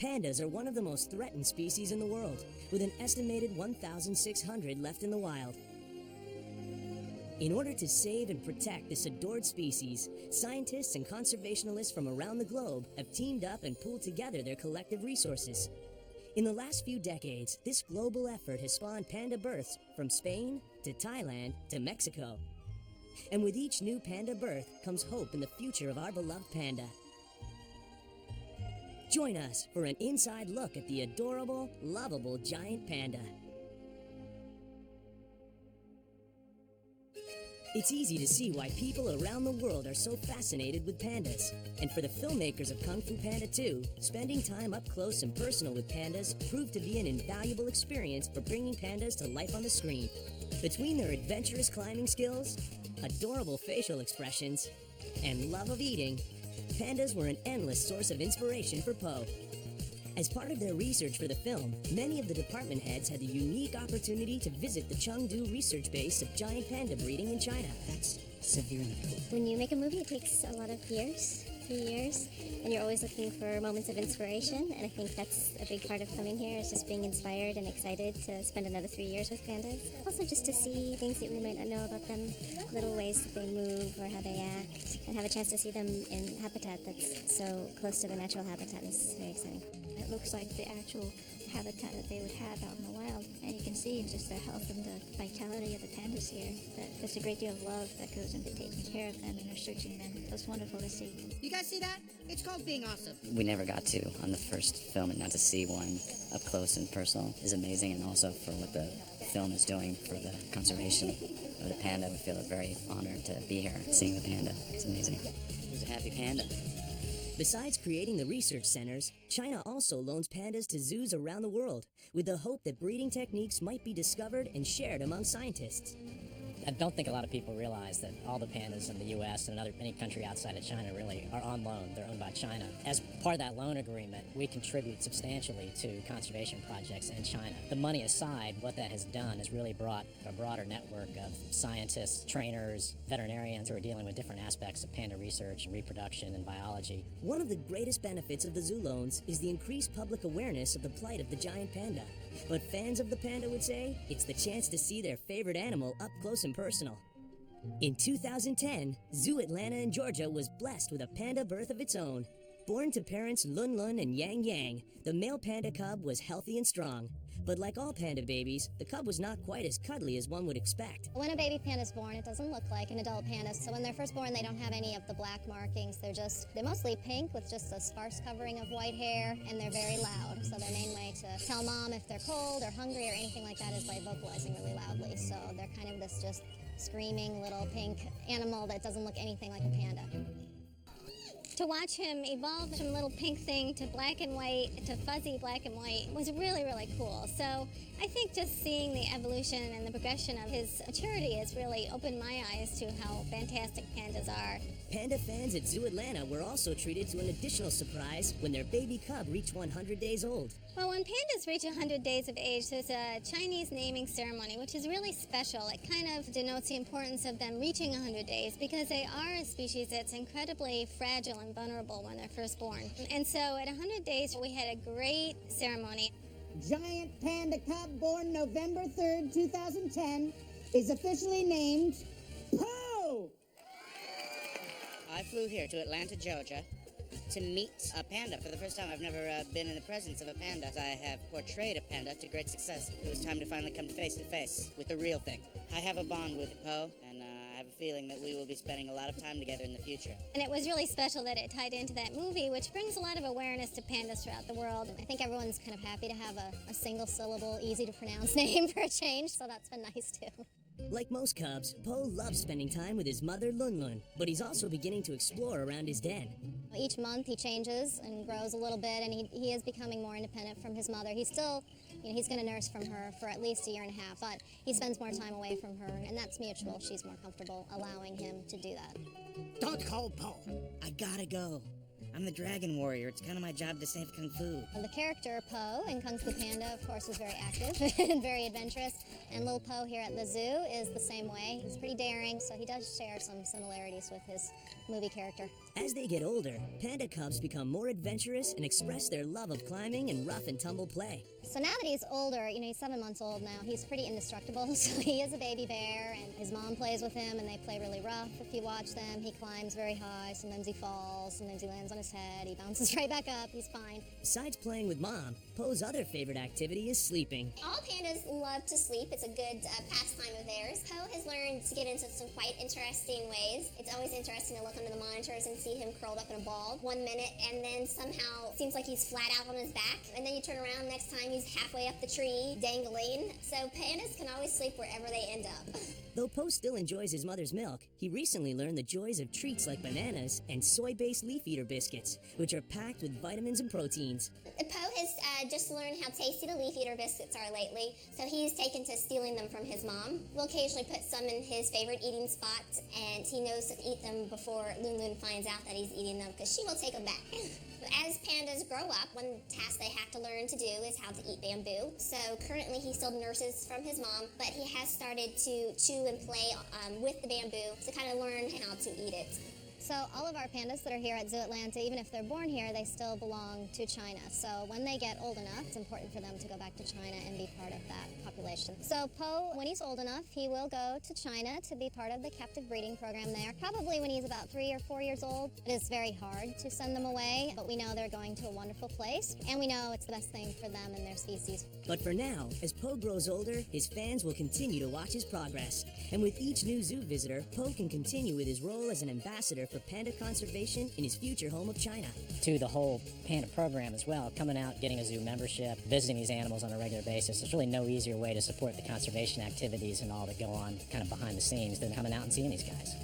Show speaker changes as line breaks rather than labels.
Pandas are one of the most threatened species in the world, with an estimated 1,600 left in the wild. In order to save and protect this adored species, scientists and conservationists from around the globe have teamed up and pooled together their collective resources. In the last few decades, this global effort has spawned panda births from Spain to Thailand to Mexico. And with each new panda birth comes hope in the future of our beloved panda. Join us for an inside look at the adorable, lovable giant panda. It's easy to see why people around the world are so fascinated with pandas. And for the filmmakers of Kung Fu Panda 2, spending time up close and personal with pandas proved to be an invaluable experience for bringing pandas to life on the screen. Between their adventurous climbing skills, adorable facial expressions, and love of eating, pandas were an endless source of inspiration for Po. As part of their research for the film, many of the department heads had the unique opportunity to visit the Chengdu research base of giant panda breeding in China. That's severely cool.
When you make a movie, it takes a lot of years, 3 years, and you're always looking for moments of inspiration, and I think that's a big part of coming here, is just being inspired and excited to spend another 3 years with pandas. Also just to see things that we might not know about them, little ways that they move or how they act, and have a chance to see them in habitat that's so close to their natural habitat is very exciting.
It looks like the actual habitat that they would have out in the wild, and you can see just the health and the vitality of the pandas here. There's a great deal of love that goes into taking care of them and nurturing them. So it's wonderful to see.
You guys see that? It's called being awesome.
We never got to on the first film, and now to see one up close and personal is amazing, and also for what the film is doing for the conservation of the panda. We feel very honored to be here seeing the panda. It's amazing. He's a happy panda.
Besides creating the research centers, China also loans pandas to zoos around the world, with the hope that breeding techniques might be discovered and shared among scientists.
I don't think a lot of people realize that all the pandas in the U.S. and any country outside of China really are on loan. They're owned by China. As part of that loan agreement, we contribute substantially to conservation projects in China. The money aside, what that has done is really brought a broader network of scientists, trainers, veterinarians who are dealing with different aspects of panda research and reproduction and biology.
One of the greatest benefits of the zoo loans is the increased public awareness of the plight of the giant panda. But fans of the panda would say it's the chance to see their favorite animal up close and personal. In 2010, Zoo Atlanta in Georgia was blessed with a panda birth of its own. Born to parents Lun Lun and Yang Yang, the male panda cub was healthy and strong. But like all panda babies, the cub was not quite as cuddly as one would expect.
When a baby panda is born, it doesn't look like an adult panda. So when they're first born, they don't have any of the black markings. They're mostly pink with just a sparse covering of white hair, and they're very loud. So their main way to tell mom if they're cold or hungry or anything like that is by vocalizing really loudly. So they're kind of this just screaming little pink animal that doesn't look anything like a panda. To watch him evolve from a little pink thing to black and white to fuzzy black and white was really, really cool. So I think just seeing the evolution and the progression of his maturity has really opened my eyes to how fantastic pandas are.
Panda fans at Zoo Atlanta were also treated to an additional surprise when their baby cub reached 100 days old.
Well, when pandas reach 100 days of age, there's a Chinese naming ceremony, which is really special. It kind of denotes the importance of them reaching 100 days because they are a species that's incredibly fragile and vulnerable when they're first born. And so at 100 days, we had a great ceremony.
Giant panda cub born November 3rd, 2010 is officially named Po!
I flew here to Atlanta, Georgia, to meet a panda. For the first time, I've never been in the presence of a panda. I have portrayed a panda to great success. It was time to finally come face to face with the real thing. I have a bond with Po, and I have a feeling that we will be spending a lot of time together in the future.
And it was really special that it tied into that movie, which brings a lot of awareness to pandas throughout the world. I think everyone's kind of happy to have a single syllable, easy to pronounce name for a change, so that's been nice too.
Like most cubs, Po loves spending time with his mother Lun Lun, but he's also beginning to explore around his den.
Each month he changes and grows a little bit, and he is becoming more independent from his mother. He's still, he's going to nurse from her for at least a year and a half, but he spends more time away from her, and that's mutual. She's more comfortable allowing him to do that.
Don't call Po! I gotta go. I'm the dragon warrior. It's kind of my job to save Kung Fu.
The character Po in Kung Fu Panda, of course, is very active and very adventurous. And little Po here at the zoo is the same way. He's pretty daring, so he does share some similarities with his movie character.
As they get older, panda cubs become more adventurous and express their love of climbing and rough and tumble play.
So now that he's older, he's 7 months old now, he's pretty indestructible. So he is a baby bear, and his mom plays with him, and they play really rough. If you watch them, he climbs very high. Sometimes he falls, sometimes he lands on his head. He bounces right back up. He's fine.
Besides playing with Mom, Poe's other favorite activity is sleeping.
All pandas love to sleep. It's a good pastime of theirs. Poe has learned to get into some quite interesting ways. It's always interesting to look under the monitors and see him curled up in a ball 1 minute, and then somehow it seems like he's flat out on his back, and then you turn around next time he's halfway up the tree dangling. So pandas can always sleep wherever they end up.
Though Poe still enjoys his mother's milk, he recently learned the joys of treats like bananas and soy-based leaf eater biscuits, which are packed with vitamins and proteins.
Poe has just learned how tasty the leaf eater biscuits are lately, so he's taken to stealing them from his mom. We'll occasionally put some in his favorite eating spots, and he knows to eat them before Loon Loon finds out that he's eating them, because she will take them back. As pandas grow up, one task they have to learn to do is how to eat bamboo. So currently he still nurses from his mom, but he has started to chew and play with the bamboo to kind of learn how to eat it.
So all of our pandas that are here at Zoo Atlanta, even if they're born here, they still belong to China. So when they get old enough, it's important for them to go back to China and be part of that population. So Poe, when he's old enough, he will go to China to be part of the captive breeding program there, probably when he's about 3 or 4 years old. It is very hard to send them away, but we know they're going to a wonderful place, and we know it's the best thing for them and their species.
But for now, as Poe grows older, his fans will continue to watch his progress. And with each new zoo visitor, Poe can continue with his role as an ambassador for panda conservation in his future home of China.
To the whole panda program as well, coming out, getting a zoo membership, visiting these animals on a regular basis, there's really no easier way to support the conservation activities and all that go on kind of behind the scenes than coming out and seeing these guys.